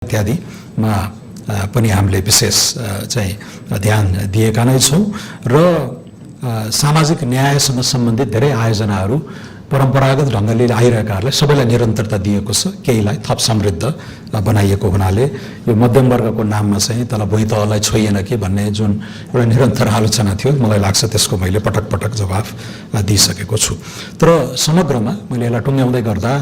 इत्यादिमा पनि हामीले विशेष चाहिँ ध्यान दिएका नै छौँ र सामाजिक न्यायसँग सम्बन्धित धेरै आयोजनाहरू परम्परागत ढङ्गले आइरहेकाहरूलाई सबैलाई निरन्तरता दिएको छ, केहीलाई थप समृद्ध बनाइएको हुनाले यो मध्यम वर्गको नाममा चाहिँ तल भुइँ तहलाई छोइएन कि भन्ने जुन एउटा निरन्तर आलोचना थियो, मलाई लाग्छ त्यसको मैले पटक पटक जवाफ दिइसकेको छु। तर समग्रमा मैले यसलाई टुङ्ग्याउँदै गर्दा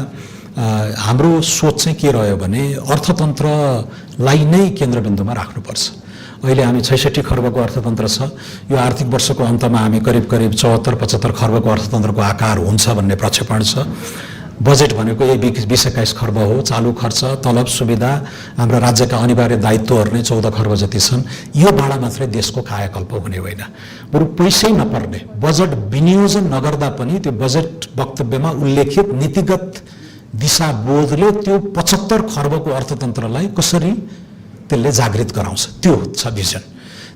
हाम्रो सोच चाहिँ के रह्यो भने अर्थतन्त्रलाई नै केन्द्रबिन्दुमा राख्नुपर्छ। अहिले हामी 66 खर्बको अर्थतन्त्र छ, यो आर्थिक वर्षको अन्तमा हामी करिब 74-75 खर्बको अर्थतन्त्रको आकार हुन्छ भन्ने प्रक्षेपण छ। बजेट भनेको यही 20-21 खर्ब हो, चालु खर्च, तलब, सुविधा, हाम्रा राज्यका अनिवार्य दायित्वहरू नै 14 खर्ब जति छन्। यो भाडा मात्रै देशको कायाकल्प हुने होइन, बरु पैसै नपर्ने, बजेट विनियोजन नगर्दा पनि त्यो बजेट वक्तव्यमा उल्लेखित नीतिगत दिशाबोधले त्यो 75 खर्बको अर्थतन्त्रलाई कसरी त्यसले जागृत गराउँछ, त्यो छ भिजन।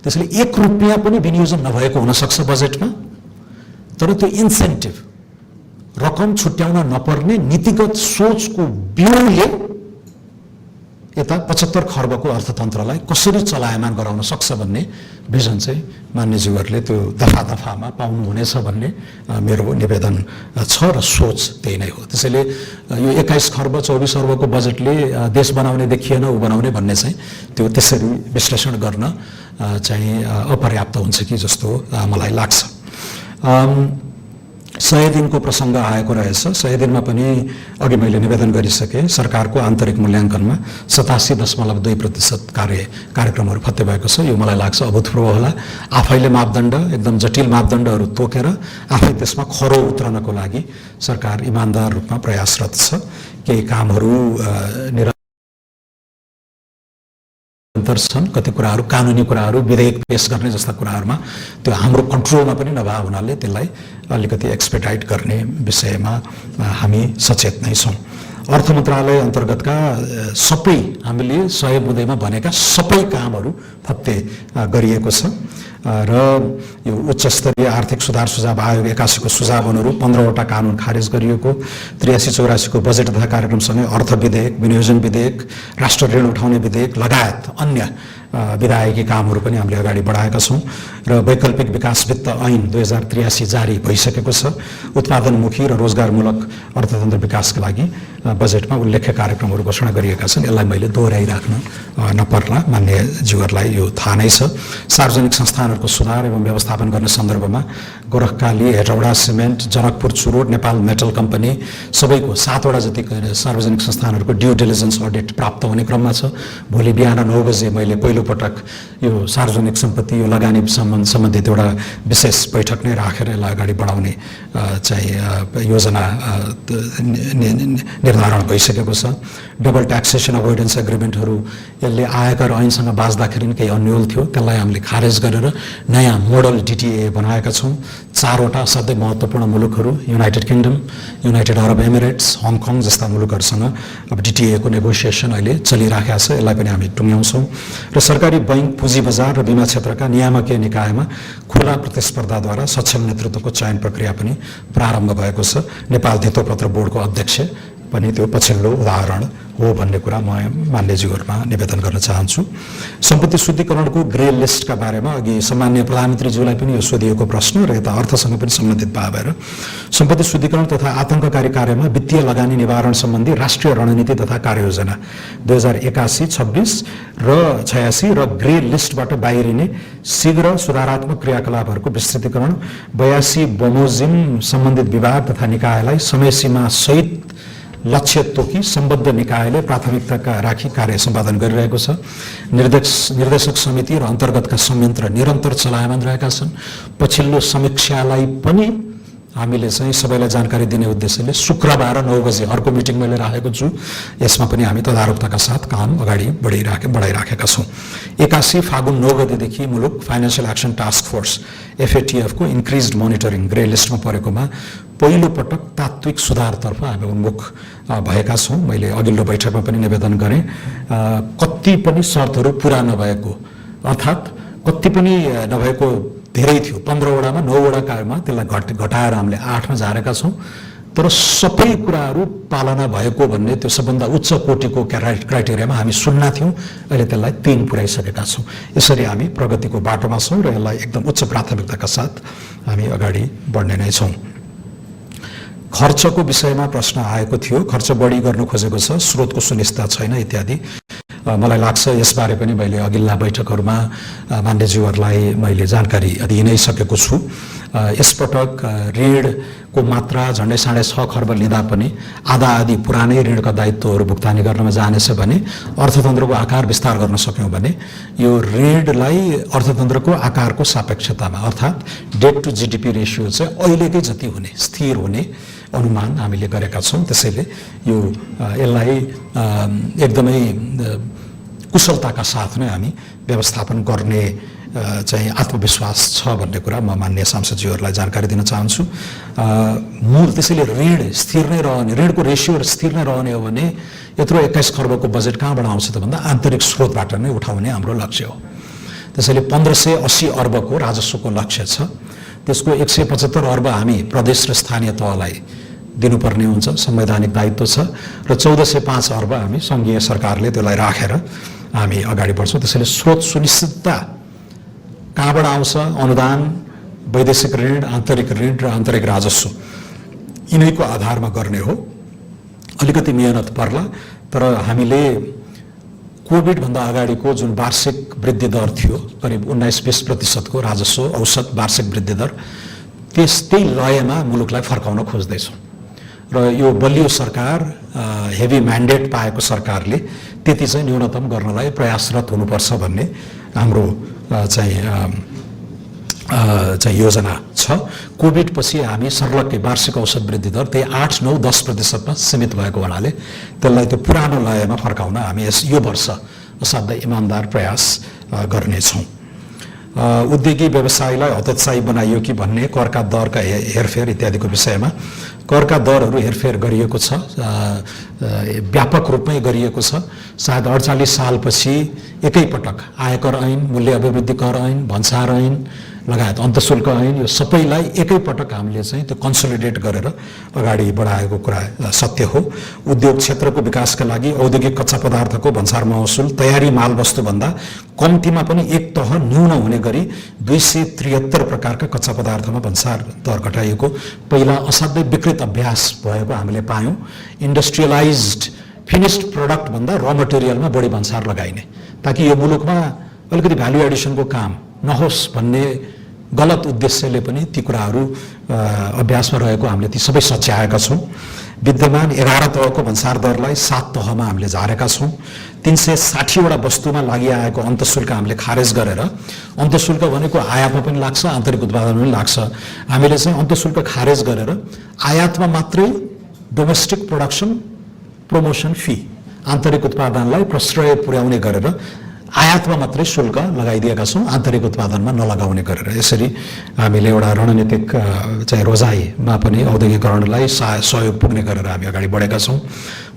त्यसैले 1 रुपियाँ पनि विनियोजन नभएको हुनसक्छ बजेटमा, तर त्यो इन्सेन्टिभ रकम छुट्याउन नपर्ने नीतिगत सोचको बिउले यता 75 खर्बको अर्थतन्त्रलाई कसरी चलायमान गराउन सक्छ भन्ने भिजन चाहिँ मान्यज्यूहरूले त्यो दफामा पाउनुहुनेछ भन्ने मेरो निवेदन छ र सोच त्यही नै हो। त्यसैले यो 21 खर्ब 24 अर्बको बजेटले देश बनाउने देखिएन, ऊ बनाउने भन्ने चाहिँ त्यो त्यसरी विश्लेषण गर्न चाहिँ अपर्याप्त हुन्छ कि जस्तो मलाई लाग्छ। 100 दिनको प्रसङ्ग आएको रहेछ। 100 दिनमा पनि अघि मैले निवेदन गरिसकेँ, सरकारको आन्तरिक मूल्याङ्कनमा 87.2% कार्यक्रमहरू फत्ते भएको छ। यो मलाई लाग्छ अभूतपूर्व होला। आफैले मापदण्ड, एकदम जटिल मापदण्डहरू तोकेर आफै त्यसमा खरो उत्रनको लागि सरकार इमान्दार रूपमा प्रयासरत छ। केही कामहरू छन्, कति कुराहरू कानुनी कुराहरू विधेयक पेश गर्ने जस्ता कुराहरूमा त्यो हाम्रो कन्ट्रोलमा पनि नभए हुनाले त्यसलाई अलिकति एक्सपेडाइट गर्ने विषयमा हामी सचेत नै छौँ। अर्थ मन्त्रालय अन्तर्गतका सबै हामीले 100 बुँदेमा भनेका सबै कामहरू फत्ते गरिएको छ र यो उच्च स्तरीय आर्थिक सुधार सुझाव आयोग 81 को सुझाव अनुरूप 15वटा कानुन खारेज गरिएको, 83-84 को बजेट तथा कार्यक्रमसँगै अर्थ विधेयक, विनियोजन विधेयक, राष्ट्र ऋण उठाउने विधेयक लगायत अन्य विधायकी कामहरू पनि हामीले अगाडि बढाएका छौँ र वैकल्पिक विकास वित्त ऐन 2083 जारी भइसकेको छ। उत्पादनमुखी र रोजगारमूलक अर्थतन्त्र विकासका लागि बजेटमा उल्लेख्य कार्यक्रमहरू घोषणा गरिएका छन्। यसलाई मैले दोहोऱ्याइराख्न नपर्ला, मान्यज्यूहरूलाई यो थाहा नै छ। सार्वजनिक संस्थानहरूको सुधार एवं व्यवस्थापन गर्ने सन्दर्भमा गोरखकाली, हेटौडा सिमेन्ट, जनकपुर चुरोट, नेपाल मेटल कम्पनी सबैको 7वटा जति सार्वजनिक संस्थानहरूको ड्यू डिलिजेन्स अडिट प्राप्त हुने क्रममा छ। भोलि बिहान 9 बजे मैले पहिलोपटक यो सार्वजनिक सम्पत्ति, यो लगानी सम्बन्धित एउटा विशेष बैठक नै राखेर यसलाई अगाडि बढाउने चाहिँ योजना निर्धारण भइसकेको छ। डबल ट्याक्सेसन अभोइडेन्स एग्रिमेन्टहरू यसले आयकर ऐनसँग बाँच्दाखेरि केही अन्यल थियो, त्यसलाई हामीले खारेज गरेर नयाँ मोडल डिटिए बनाएका छौँ। 4वटा असाध्यै महत्त्वपूर्ण मुलुकहरू United Kingdom, United Arab Emirates, Hong Kong जस्ता मुलुकहरूसँग अब डिटिएको नेगोसिएसन अहिले चलिराखेको छ, यसलाई पनि हामी टुङ्ग्याउँछौँ। र सरकारी बैंक, पुँजी बजार र बिमा क्षेत्रका नियामकीय निकायमा खुला प्रतिस्पर्धाद्वारा सक्षम नेतृत्वको चयन प्रक्रिया पनि प्रारम्भ भएको छ। नेपाल धितोपत्र बोर्डको अध्यक्ष पनि त्यो पछिल्लो उदाहरण हो भन्ने कुरा म मान्यज्यूहरूमा निवेदन गर्न चाहन्छु। सम्पत्ति शुद्धिकरणको ग्रे लिस्टका बारेमा अघि सम्माननीय प्रधानमन्त्रीज्यूलाई पनि यो सोधिएको प्रश्न र यता अर्थसँग पनि सम्बन्धित भएर सम्पत्ति शुद्धिकरण तथा आतङ्ककारी कार्यमा वित्तीय लगानी निवारण सम्बन्धी राष्ट्रिय रणनीति तथा कार्ययोजना 2081-26 र 86 र ग्रे लिस्टबाट बाहिरिने शीघ्र सुधारात्मक क्रियाकलापहरूको विस्तृतीकरण 82 बमोजिम सम्बन्धित विभाग तथा निकायलाई समय सीमा सहित लक्ष्य तोकी सम्बद्ध निकायले प्राथमिकता राखी कार्य सम्पादन गरिरहेको छ। निर्देशक समिति र अन्तर्गतका संयन्त्र निरन्तर चलायमान रहेका छन्। पछिल्लो समीक्षालाई पनि हामीले चाहिँ सबैलाई जानकारी दिने उद्देश्यले शुक्रबार 9 बजे अर्को मिटिङ मैले राखेको छु। यसमा पनि हामी तदारुकताका साथ काम अगाडि बढाइराखेका छौँ। 81 फागुन 9 गतेदेखि मुलुक financial action task force FATF को इन्क्रिज्ड मोनिटरिङ ग्रे लिस्टमा परेकोमा पहिलो पटक तात्विक सुधारतर्फ हामी उन्मुख भएका छौँ। मैले अघिल्लो बैठकमा पनि निवेदन गरेँ, कति पनि शर्तहरू पुरा नभएको, अर्थात् कति पनि नभएको धेरै थियो। 15 वडामा 9 वडा कार्यमा त्यसलाई घटाएर हामीले 8 मा झारेका छौँ। तर सबै कुराहरू पालना भएको भन्ने त्यो सबभन्दा उच्च कोटिको क्राइटेरियामा हामी सुन्ना थियौँ। अहिले त्यसलाई 3 पुर्याइसकेका छौँ। यसरी हामी प्रगतिको बाटोमा छौँ र यसलाई एकदम उच्च प्राथमिकताका साथ हामी अगाडि बढ्ने नै छौँ। खर्चको विषयमा प्रश्न आएको थियो। खर्च बढी गर्न खोजेको छ, स्रोतको सुनिश्चितता छैन इत्यादि। मलाई लाग्छ यसबारे पनि मैले अघिल्ला बैठकहरूमा मान्यज्यूहरूलाई मैले जानकारी दिइ नै सकेको छु। यसपटक ऋणको मात्रा झन्डै 6.5 खर्ब लिँदा पनि आधा आधी पुरानै ऋणका दायित्वहरू भुक्तानी गर्नमा जानेछ भने अर्थतन्त्रको आकार विस्तार गर्न सक्यौँ भने यो ऋणलाई अर्थतन्त्रको आकारको सापेक्षतामा अर्थात् डेट टु जीडीपी रेसियो चाहिँ अहिलेकै जति हुने स्थिर हुने अनुमान हामीले गरेका छौँ। त्यसैले यो यसलाई एकदमै कुशलताका साथ नै हामी व्यवस्थापन गर्ने चाहिँ आत्मविश्वास छ भन्ने कुरा म मान्य सांसदज्यूहरूलाई जानकारी दिन चाहन्छु। मूल त्यसैले ऋण स्थिर नै रहने, ऋणको रेसियो स्थिर नै रहने हो भने यत्रो 21 खर्बको बजेट कहाँबाट आउँछ त भन्दा आन्तरिक स्रोतबाट नै उठाउने हाम्रो लक्ष्य हो। त्यसैले 1580 अर्बको राजस्वको लक्ष्य छ। त्यसको 175 अर्ब हामी प्रदेश र स्थानीय तहलाई दिनुपर्ने हुन्छ, संवैधानिक दायित्व छ र 1405 अर्ब हामी सङ्घीय सरकारले त्यसलाई राखेर हामी अगाडि बढ्छौँ। त्यसैले स्रोत सुनिश्चितता कहाँबाट आउँछ, अनुदान, वैदेशिक ऋण, आन्तरिक ऋण र आन्तरिक राजस्व यिनैको आधारमा गर्ने हो। अलिकति मेहनत पर्ला, तर हामीले कोभिडभन्दा अगाडिको जुन वार्षिक वृद्धि दर थियो करिब 19-20% राजस्व औसत वार्षिक वृद्धि दर, त्यही लयमा मुलुकलाई फर्काउन खोज्दैछौँ र यो बलियो सरकार, हेभी म्यान्डेट पाएको सरकारले त्यति चाहिँ न्यूनतम गर्नलाई प्रयासरत हुनुपर्छ भन्ने हाम्रो चाहिँ योजना छ। कोभिड पछि हामी सर्लक्कै वार्षिक औसत वृद्धि दर त्यही 8, 9, 10%मा सीमित भएको हुनाले त्यसलाई त्यो पुरानो लयमा फर्काउन हामी यो वर्ष असाध्यै इमान्दार प्रयास गर्नेछौँ। उद्योगी व्यवसायलाई हतोत्साही बनाइयो कि भन्ने करका दरका हेरफेर इत्यादिको विषयमा करका दरहरू हेरफेर गरिएको छ, व्यापक रूपमै गरिएको छ। सायद 48 सालपछि एकैपटक आयकर ऐन, मूल्य अभिवृद्धि कर ऐन, भन्सार ऐन लगायत अन्तशुल्क ऐन यो सबैलाई एकैपटक हामीले चाहिँ त्यो कन्सोलिडेट गरेर अगाडि बढाएको कुरा सत्य हो। उद्योग क्षेत्रको विकासका लागि औद्योगिक कच्चा पदार्थको भन्सार महसुल तयारी मालवस्तुभन्दा कम्तीमा पनि एक तह न्यून हुने गरी 273 प्रकारका कच्चा पदार्थमा भन्सार दर घटाइएको पहिला असाध्यै विकृत अभ्यास भएको हामीले पायौँ। इन्डस्ट्रियलाइज्ड फिनिस्ड प्रडक्ट भन्दा र मटेरियलमा बढी भन्सार लगाइने, ताकि यो मुलुकमा अलिकति भ्यालु एडिसनको काम नहोस् भन्ने गलत उद्देश्यले पनि ती कुराहरू अभ्यासमा रहेको हामीले ती सबै सच्याएका छौँ। विद्यमान 11 तहको भन्सार दरलाई 7 तहमा हामीले झारेका छौँ। 360वटा वस्तुमा लागिआएको अन्तशुल्क हामीले खारेज गरेर, अन्तशुल्क भनेको आयातमा पनि लाग्छ, आन्तरिक उत्पादनमा पनि लाग्छ, हामीले चाहिँ अन्तशुल्क खारेज गरेर आयातमा मात्रै डोमेस्टिक प्रोडक्सन प्रमोसन फी, आन्तरिक उत्पादनलाई प्रश्रय पुर्याउने गरेर आयातमा मात्रै शुल्क लगाइदिएका छौँ, आन्तरिक उत्पादनमा नलगाउने गरेर। यसरी हामीले एउटा रणनीतिक चाहिँ रोजाइमा पनि औद्योगिकरणलाई सहयोग पुग्ने गरेर हामी अगाडि बढेका छौँ।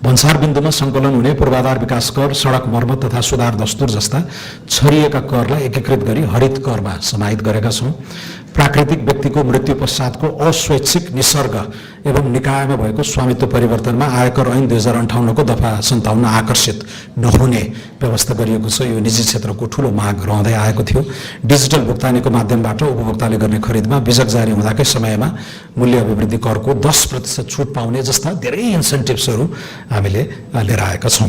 भन्सार बिन्दुमा सङ्कलन हुने पूर्वाधार विकास कर, सडक मर्मत तथा सुधार दस्तुर जस्ता छरिएका करलाई एकीकृत गरी हरित करमा समाहित गरेका छौँ। प्राकृतिक व्यक्तिको मृत्यु पश्चातको अस्वैच्छिक निसर्ग एवं निकायमा भएको स्वामित्व परिवर्तनमा आयकर ऐन 2058 को दफा 57 आकर्षित नहुने व्यवस्था गरिएको छ। यो निजी क्षेत्रको ठूलो माग रहँदै आएको थियो। डिजिटल भुक्तानीको माध्यमबाट उपभोक्ताले गर्ने खरिदमा बिजक जारी हुँदाकै समयमा मूल्य अभिवृद्धि करको 10% छुट पाउने जस्ता धेरै इन्सेन्टिभ्सहरू हामीले लिएर आएका छौँ।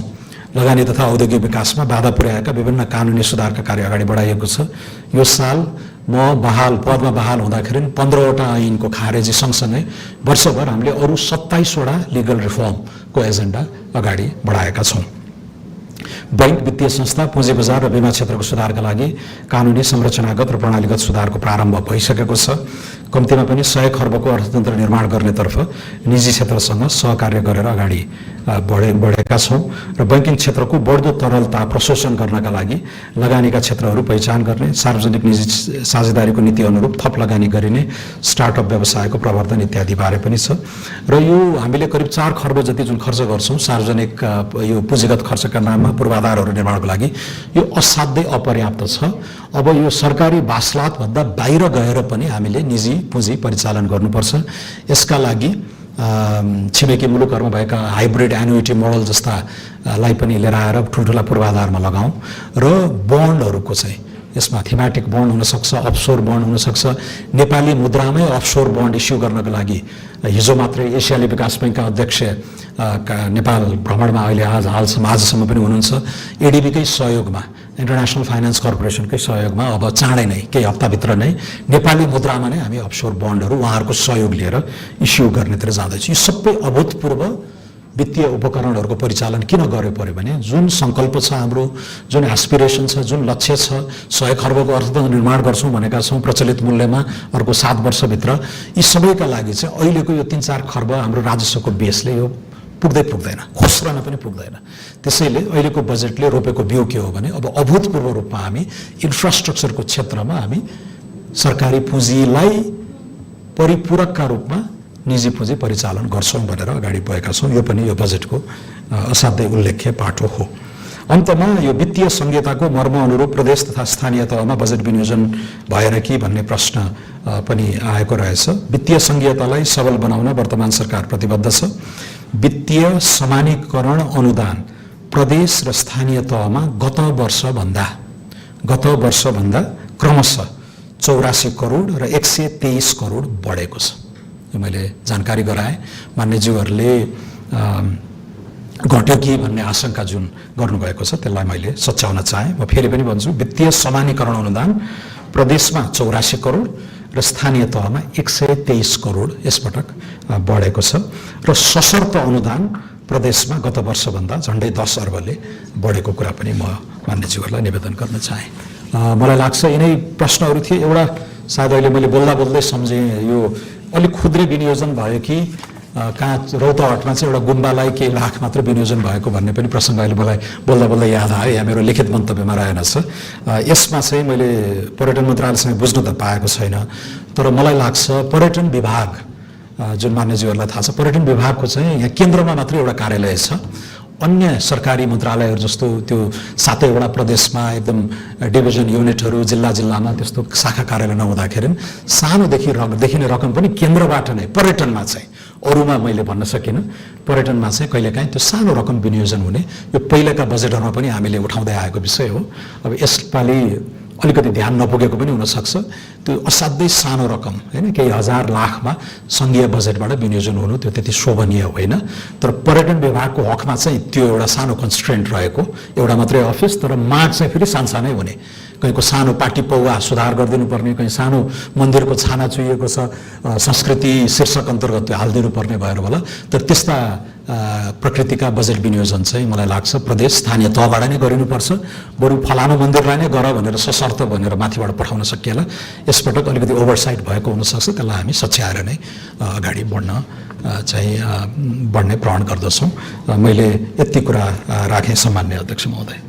लगानी तथा औद्योगिक विकासमा बाधा पुर्याएका विभिन्न कानुनी सुधारका कार्य अगाडि बढाइएको छ। यो साल म पदमा बहाल हुँदाखेरि 15वटा ऐनको खारेजी सँगसँगै वर्षभर हामीले अरू 27वटा लिगल रिफर्मको एजेन्डा अगाडि बढाएका छौँ। बैंक, वित्तीय संस्था, पुँजी बजार र बीमा क्षेत्रको सुधारका लागि कानुनी संरचनागत र प्रणालीगत सुधारको प्रारम्भ भइसकेको छ। कम्तीमा पनि 100 खर्बको अर्थतन्त्र निर्माण गर्नेतर्फ निजी क्षेत्रसँग सहकार्य गरेर अगाडि बढेका छौँ र बैंकिङ क्षेत्रको बढ्दो तरलता प्रशोषण गर्नका लागि लगानीका क्षेत्रहरू पहिचान गर्ने, सार्वजनिक निजी साझेदारीको नीति अनुरूप थप लगानी गरिने, स्टार्टअप व्यवसायको प्रवर्धन इत्यादि बारे पनि छ। र यो हामीले करिब 4 खर्ब जति जुन खर्च गर्छौँ सार्वजनिक यो पुँजीगत खर्चका नाममा पूर्वाधारहरू निर्माणको लागि, यो असाध्यै अपर्याप्त छ। अब यो सरकारी बासलात भन्दा बाहिर गएर पनि हामीले निजी पुँजी परिचालन गर्नुपर्छ। यसका लागि छिमेकी मुलुकहरूमा भएका हाइब्रिड एन्युइटी मोडल जस्तालाई पनि लिएर आएर ठुल्ठुला पूर्वाधारमा लगाउँ र बन्डहरूको चाहिँ यसमा थीमेटिक बन्ड हुनसक्छ, अफसोर बन्ड हुनसक्छ। नेपाली मुद्रामै अफसोर बन्ड इस्यु गर्नको लागि हिजो मात्रै एसियाली विकास बैङ्कका अध्यक्ष नेपाल भ्रमणमा अहिले आजसम्म पनि हुनुहुन्छ। एडिबीकै सहयोगमा, इन्टरनेसनल फाइनेन्स कर्पोरेसनकै सहयोगमा अब चाँडै नै केही हप्ताभित्र नै नेपाली मुद्रामा नै हामी अफसोर बन्डहरू उहाँहरूको सहयोग लिएर इस्यु गर्नेतिर जाँदैछौँ। यो सबै अभूतपूर्व वित्तीय उपकरणहरूको परिचालन किन गर्यो पर्यो भने जुन सङ्कल्प छ हाम्रो, जुन एस्पिरेसन छ, जुन लक्ष्य छ, 100 खर्बको अर्थतन्त्र निर्माण गर्छौँ भनेका छौँ प्रचलित मूल्यमा अर्को 7 वर्षभित्र, यी सबैका लागि चाहिँ अहिलेको यो 3-4 खर्ब हाम्रो राजस्वको बेसले यो पुग्दैन, खोस्रन पनि पुग्दैन। त्यसैले अहिलेको बजेटले रोपेको बिउ के हो भने अब अभूतपूर्व रूपमा हामी इन्फ्रास्ट्रक्चरको क्षेत्रमा हामी सरकारी पुँजीलाई परिपूरकका रूपमा निजी पुँजी परिचालन गर्छौँ भनेर अगाडि बढेका छौँ। यो पनि यो बजेटको असाध्यै उल्लेख्य पाटो हो। अन्तमा यो वित्तीय संहिताको मर्म अनुरूप प्रदेश तथा स्थानीय तहमा बजेट विनियोजन भएर कि भन्ने प्रश्न पनि आएको रहेछ। वित्तीय संहितालाई सबल बनाउन वर्तमान सरकार प्रतिबद्ध छ। वित्तीय समानीकरण अनुदान प्रदेश र स्थानीय तहमा गत वर्षभन्दा क्रमशः 84 करोड र 123 करोड बढेको छ। यो मैले जानकारी गराएँ। मान्यज्यूहरूले घट्यो कि भन्ने आशंका जुन गर्नुभएको छ त्यसलाई मैले सच्याउन चाहेँ। म फेरि पनि भन्छु, वित्तीय समानीकरण अनुदान प्रदेशमा 84 करोड र स्थानीय तहमा 123 करोड यसपटक बढेको छ र सशर्त अनुदान प्रदेशमा गत वर्षभन्दा झन्डै 10 अर्बले बढेको कुरा पनि म मान्यज्यूहरूलाई निवेदन गर्न चाहेँ। मलाई लाग्छ यिनै प्रश्नहरू थिए। एउटा सायद अहिले मैले बोल्दै सम्झेँ, यो अलिक खुद्रै विनियोजन भयो कि कहाँ रौतहटमा चाहिँ एउटा गुम्बालाई केही लाख मात्र विनियोजन भएको भन्ने पनि प्रसङ्ग अहिले मलाई बोल्दा याद आयो। यहाँ मेरो लिखित मन्तव्यमा रहेनछ। यसमा चाहिँ मैले पर्यटन मन्त्रालयसँग बुझ्नु त पाएको छैन, तर मलाई लाग्छ पर्यटन विभाग, जुन मान्यज्यूहरूलाई थाहा छ, पर्यटन विभागको चाहिँ यहाँ केन्द्रमा मात्रै एउटा कार्यालय छ। अन्य सरकारी मन्त्रालयहरू जस्तो त्यो 7वटा प्रदेशमा एकदम डिभिजन युनिटहरू जिल्लामा त्यस्तो शाखा कार्यालय नहुँदाखेरि सानोदेखि देखिने रकम पनि केन्द्रबाट नै पर्यटनमा चाहिँ, अरूमा मैले भन्न सकिनँ, पर्यटनमा चाहिँ कहिलेकाहीँ त्यो सानो रकम विनियोजन हुने यो पहिलाका बजेटहरूमा पनि हामीले उठाउँदै आएको विषय हो। अब यसपालि अलिकति ध्यान नपुगेको पनि हुनसक्छ। त्यो असाध्यै सानो रकम होइन, केही हजार लाखमा सङ्घीय बजेटबाट विनियोजन हुनु त्यो त्यति शोभनीय होइन। तर पर्यटन विभागको हकमा चाहिँ त्यो एउटा सानो कन्स्ट्रेन्ट रहेको, एउटा मात्रै अफिस, तर माग चाहिँ फेरि सानसानै हुने। कहीँको सानो पाटी पौवा सुधार गरिदिनु पर्ने, कहीँ सानो मन्दिरको छाना चुहिएको छ संस्कृति शीर्षक अन्तर्गत त्यो हालिदिनु पर्ने भएर होला। तर त्यस्ता प्रकृतिका बजेट विनियोजन चाहिँ मलाई लाग्छ प्रदेश स्थानीय तहबाट नै गरिनुपर्छ। बरु फलानु मन्दिरलाई नै गर भनेर सशर्त भनेर माथिबाट पठाउन सकिएला। यसपटक अलिकति ओभरसाइट भएको हुनसक्छ, त्यसलाई हामी सच्याएर नै अगाडि बढ्ने प्रण गर्दछौँ। मैले यति कुरा राखेँ सम्माननीय अध्यक्ष महोदय।